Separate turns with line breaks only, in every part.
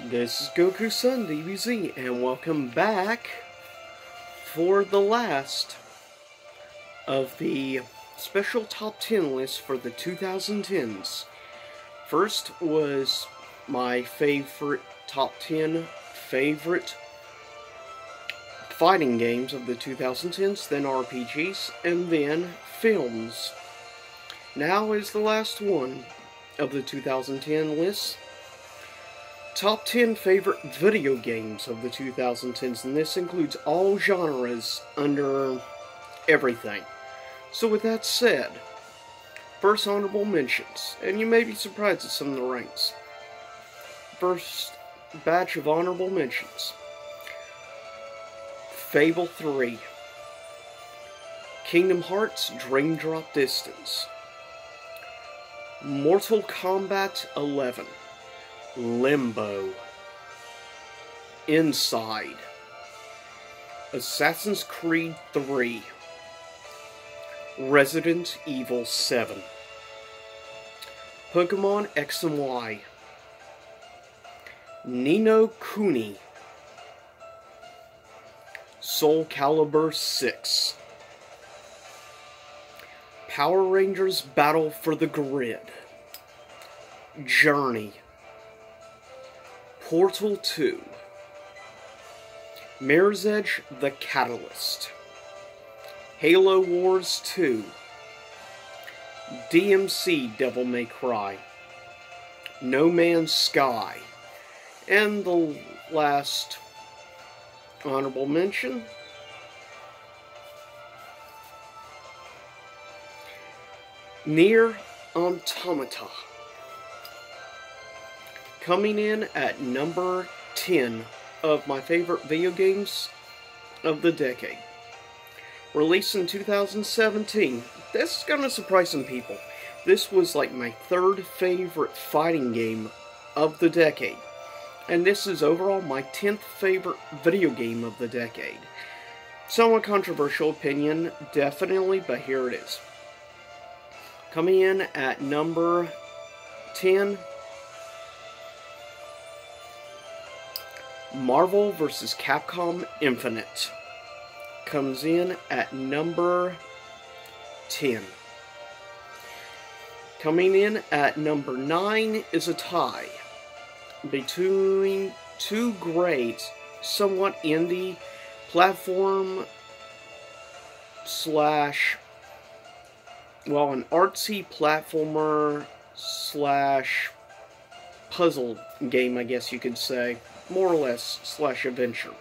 This is Goku Sun DBZ, and welcome back for the last of the special top 10 list for the 2010s. First was my favorite top 10 favorite fighting games of the 2010s, then RPGs, and then films. Now is the last one of the 2010 list. Top 10 favorite video games of the 2010s, and this includes all genres under everything. So with that said, first honorable mentions, and you may be surprised at some of the ranks. First batch of honorable mentions: Fable 3, Kingdom Hearts Dream Drop Distance, Mortal Kombat 11, Limbo, Inside, Assassin's Creed 3, Resident Evil 7, Pokemon X and Y, Ni no Kuni, Soul Calibur 6, Power Rangers Battle for the Grid, Journey, Portal 2, Mirror's Edge: The Catalyst, Halo Wars 2, DMC: Devil May Cry, No Man's Sky, and the last honorable mention, Nier Automata. Coming in at number 10 of my favorite video games of the decade. Released in 2017. This is gonna surprise some people. This was like my third favorite fighting game of the decade. And this is overall my 10th favorite video game of the decade. Somewhat controversial opinion, definitely, but here it is. Coming in at number 10, Marvel vs. Capcom Infinite comes in at number 10. Coming in at number 9 is a tie between two great, somewhat indie platform slash, well, an artsy platformer slash puzzle game, I guess you could say. More or less, slash adventure.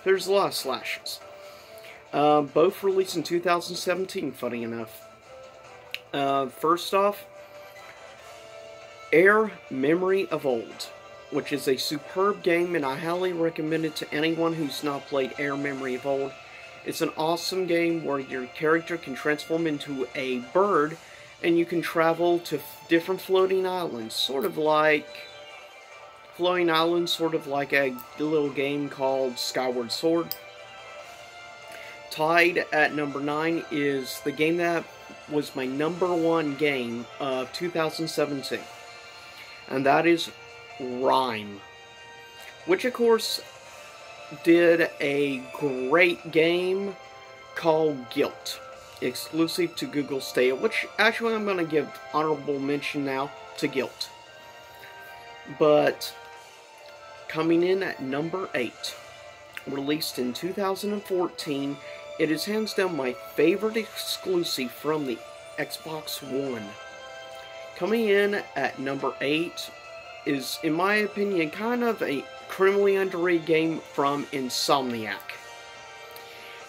There's a lot of slashes. Both released in 2017, funny enough. First off, Air Memory of Old, which is a superb game, and I highly recommend it to anyone who's not played Air Memory of Old. It's an awesome game where your character can transform into a bird, and you can travel to different floating islands, sort of like a little game called Skyward Sword. Tied at number 9 is the game that was my number 1 game of 2017, and that is Rime, which of course did a great game called Guilt, exclusive to Google Stadia, which actually I'm going to give honorable mention now to Guilt. But coming in at number 8, released in 2014, it is hands down my favorite exclusive from the Xbox One. Coming in at number 8 is, in my opinion, kind of a criminally underrated game from Insomniac.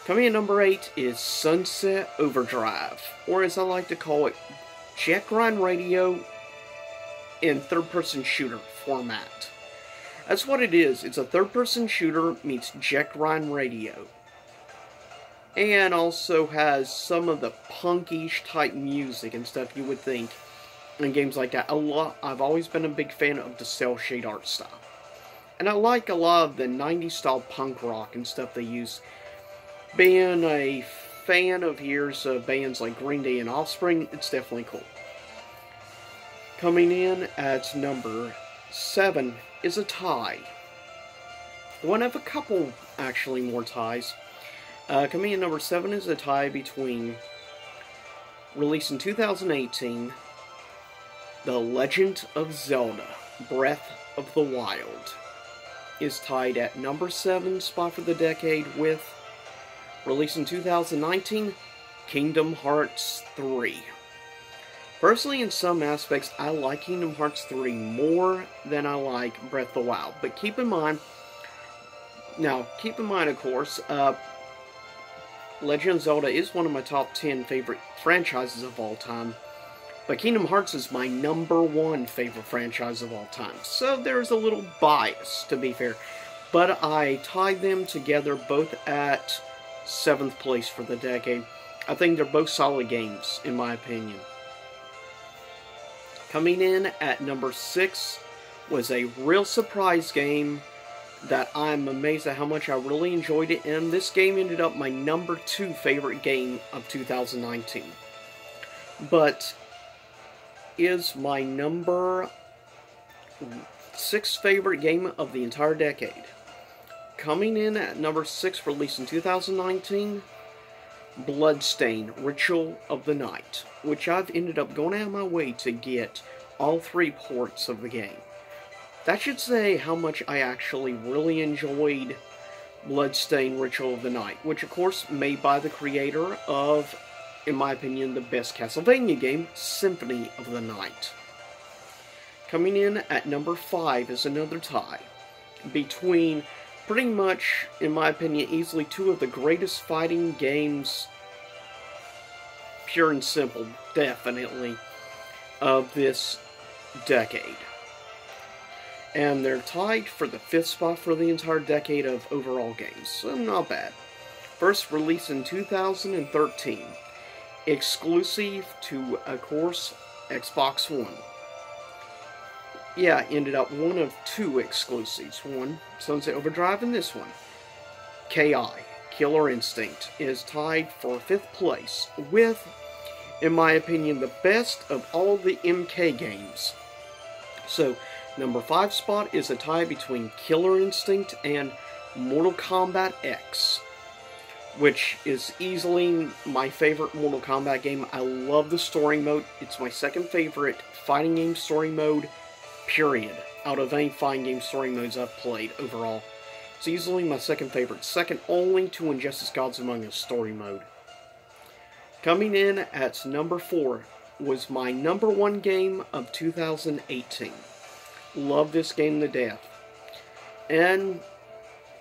Coming in at number 8 is Sunset Overdrive, or as I like to call it, Jet Grind Radio in third-person shooter format. That's what it is. It's a third-person shooter meets Jet Grind Radio. And also has some of the punkish type music and stuff you would think in games like that. I've always been a big fan of the cel shade art style. And I like a lot of the 90s style punk rock and stuff they use. Being a fan of years of bands like Green Day and Offspring, it's definitely cool. Coming in at number 7 is a tie one of a couple, actually, more ties. Coming in number 7 is a tie between, released in 2018, The Legend of Zelda, Breath of the Wild, is tied at number 7 spot for the decade with, released in 2019, Kingdom Hearts 3. Personally, in some aspects, I like Kingdom Hearts 3 more than I like Breath of the Wild. But keep in mind, of course, Legend of Zelda is one of my top 10 favorite franchises of all time. But Kingdom Hearts is my number 1 favorite franchise of all time. So there's a little bias, to be fair. But I tied them together both at 7th place for the decade. I think they're both solid games, in my opinion. Coming in at number 6 was a real surprise game that I'm amazed at how much I really enjoyed it, and this game ended up my number 2 favorite game of 2019. But is my number 6 favorite game of the entire decade. Coming in at number 6, released in 2019, Bloodstained: Ritual of the Night, which I've ended up going out of my way to get all 3 ports of the game. That should say how much I actually really enjoyed Bloodstained: Ritual of the Night, which of course made by the creator of, in my opinion, the best Castlevania game, Symphony of the Night. Coming in at number 5 is another tie between pretty much, in my opinion, easily 2 of the greatest fighting games, pure and simple, definitely, of this decade. And they're tied for the 5th spot for the entire decade of overall games, so not bad. First released in 2013, exclusive to, of course, Xbox One. Yeah, ended up one of 2 exclusives. One, Sunset Overdrive, and this one, KI, Killer Instinct, is tied for 5th place with, in my opinion, the best of all the MK games. So, number 5 spot is a tie between Killer Instinct and Mortal Kombat X, which is easily my favorite Mortal Kombat game. I love the story mode. It's my 2nd favorite fighting game story mode, period, out of any fighting game story modes I've played overall. It's easily my 2nd favorite, second only to Injustice Gods Among Us story mode. Coming in at number 4 was my number 1 game of 2018. Love this game to death. And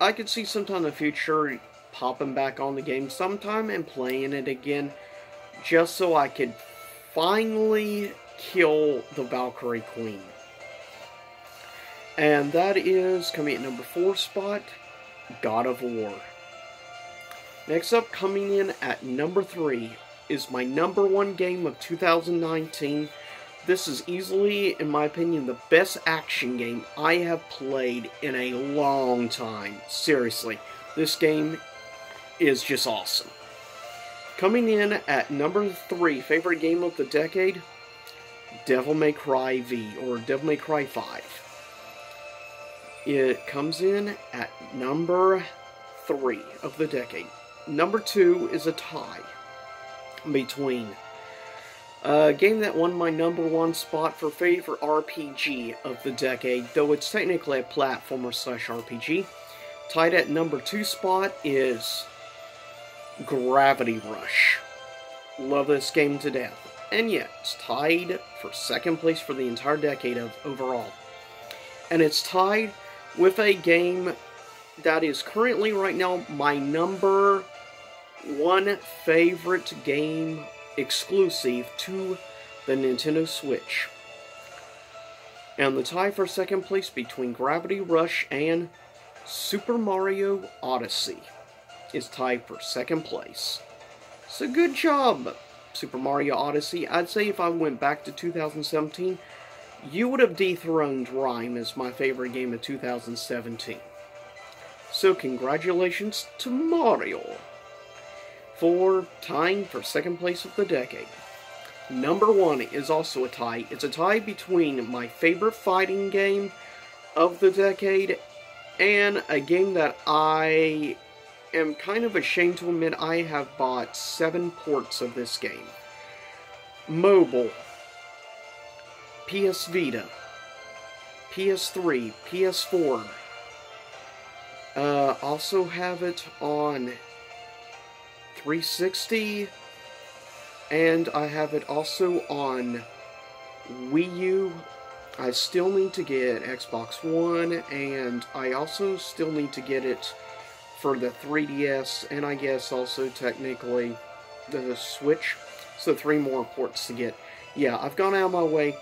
I could see sometime in the future popping back on the game sometime and playing it again, just so I could finally kill the Valkyrie Queen. And that is, coming at number 4 spot, God of War. Next up, coming in at number 3, is my number 1 game of 2019. This is easily, in my opinion, the best action game I have played in a long time. Seriously, this game is just awesome. Coming in at number 3, favorite game of the decade, Devil May Cry V, or Devil May Cry 5. It comes in at number 3 of the decade. Number 2 is a tie between a game that won my number 1 spot for favorite RPG of the decade, though it's technically a platformer / RPG. Tied at number 2 spot is Gravity Rush. Love this game to death. And yet, it's tied for 2nd place for the entire decade of overall. And it's tied with a game that is currently, right now, my number 1 favorite game exclusive to the Nintendo Switch. And the tie for 2nd place between Gravity Rush and Super Mario Odyssey is tied for 2nd place. So good job, Super Mario Odyssey. I'd say if I went back to 2017, you would have dethroned Rhyme as my favorite game of 2017. So congratulations to Mario for tying for 2nd place of the decade. Number 1 is also a tie. It's a tie between my favorite fighting game of the decade And a game that I am kind of ashamed to admit, I have bought 7 ports of this game. Mobile, PS Vita, PS3, PS4. Also have it on 360, and I have it also on Wii U. I still need to get Xbox One, and I also still need to get it for the 3DS, and I guess also technically the Switch. So 3 more ports to get. Yeah, I've gone out of my way.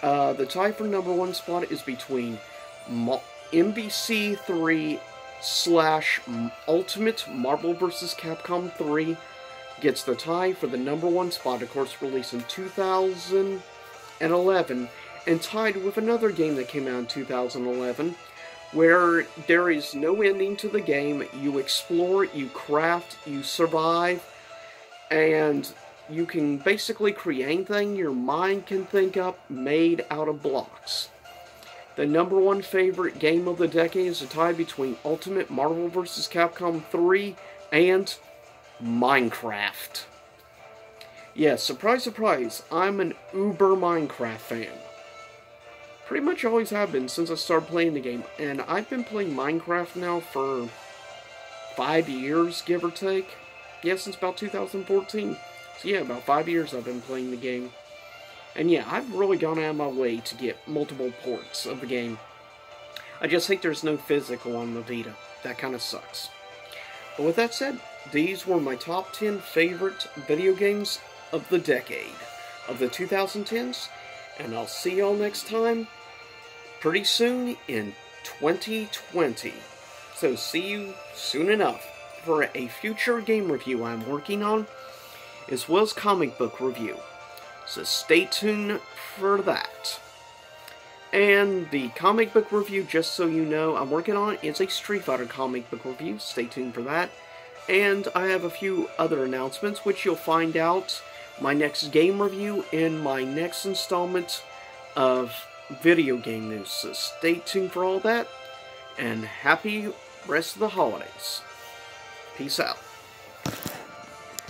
The tie for #1 spot is between MVC 3 / Ultimate Marvel vs. Capcom 3 gets the tie for the #1 spot, of course, released in 2011, and tied with another game that came out in 2011, where there is no ending to the game. You explore, you craft, you survive, and you can basically create anything your mind can think up made out of blocks. The #1 favorite game of the decade is a tie between Ultimate Marvel vs. Capcom 3 and Minecraft. Yes, surprise, surprise, I'm an uber Minecraft fan. Pretty much always have been since I started playing the game, and I've been playing Minecraft now for 5 years, give or take. Yeah, since about 2014. So yeah, about 5 years I've been playing the game. And yeah, I've really gone out of my way to get multiple ports of the game. I just think there's no physical on the Vita. That kind of sucks. But with that said, these were my top 10 favorite video games of the decade, of the 2010s. And I'll see y'all next time, pretty soon in 2020. So see you soon enough for a future game review I'm working on, as well as comic book review. So stay tuned for that. And the comic book review, just so you know, I'm working on is a Street Fighter comic book review. Stay tuned for that. And I have a few other announcements, which you'll find out my next game review in my next installment of video game news. So stay tuned for all that, and happy rest of the holidays. Peace out.